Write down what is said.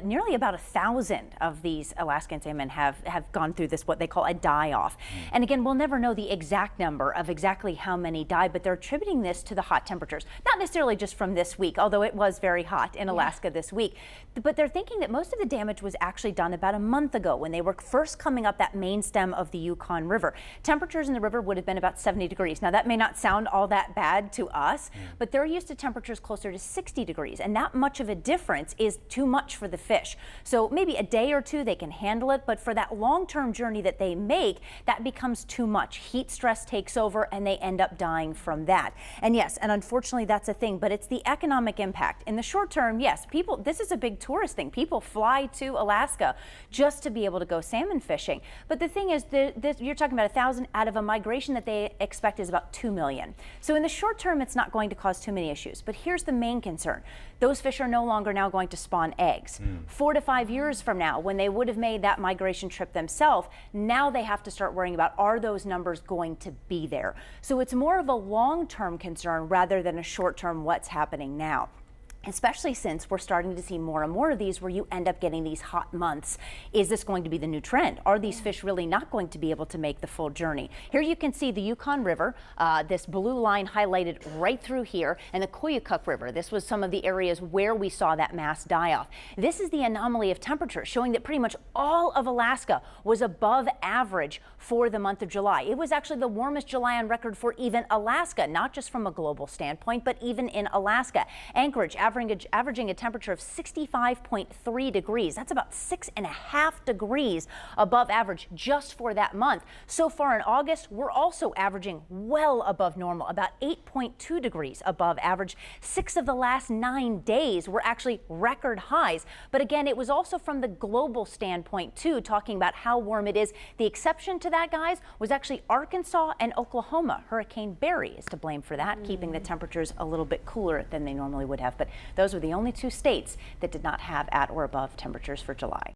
nearly about 1,000 of these Alaskan salmon have gone through this, what they call a die-off. And again, we'll never know the exact number of exactly how many died, but they're attributing this to the hot temperatures. Not necessarily just from this week, although it was very hot in Alaska this week. But they're thinking that most of the damage was actually done about a month ago when they were first coming up that main stem of the Yukon River. Temperatures in the river would have been about 70 degrees. Now that may not sound all that bad to us, but they're used to temperatures closer to 60 degrees, and that much of a difference is too much for the fish. So maybe a day or two they can handle it, but for that long-term journey that they make, that becomes too much. Heat stress takes over and they end up dying from that. And yes, and unfortunately that's a thing, but it's the economic impact. In the short term, yes, this is a big tourist thing. People fly to Alaska just to be able to go salmon fishing. But the thing is, you're talking about 1,000 out of a migration that they expect is about 2 million. So in the short term, it's not going to cause too many issues. But here's the main concern. Those fish are no longer now going to spawn eggs. 4 to 5 years from now, when they would have made that migration trip themselves, now they have to start worrying about, are those numbers going to be there? So it's more of a long-term concern rather than a short-term what's happening now. Especially since we're starting to see more and more of these where you end up getting these hot months. Is this going to be the new trend? Are these fish really not going to be able to make the full journey? Here you can see the Yukon River, this blue line highlighted right through here, and the Koyukuk River. This was some of the areas where we saw that mass die-off. This is the anomaly of temperature, showing that pretty much all of Alaska was above average for the month of July. It was actually the warmest July on record for even Alaska, not just from a global standpoint, but even in Alaska. Anchorage averaging a temperature of 65.3 degrees. That's about 6.5 degrees above average just for that month. So far in August, we're also averaging well above normal, about 8.2 degrees above average. 6 of the last 9 days were actually record highs. But again, it was also from the global standpoint too, talking about how warm it is. The exception to that, guys, was actually Arkansas and Oklahoma. Hurricane Barry is to blame for that, keeping the temperatures a little bit cooler than they normally would have. But those were the only 2 states that did not have at or above temperatures for July.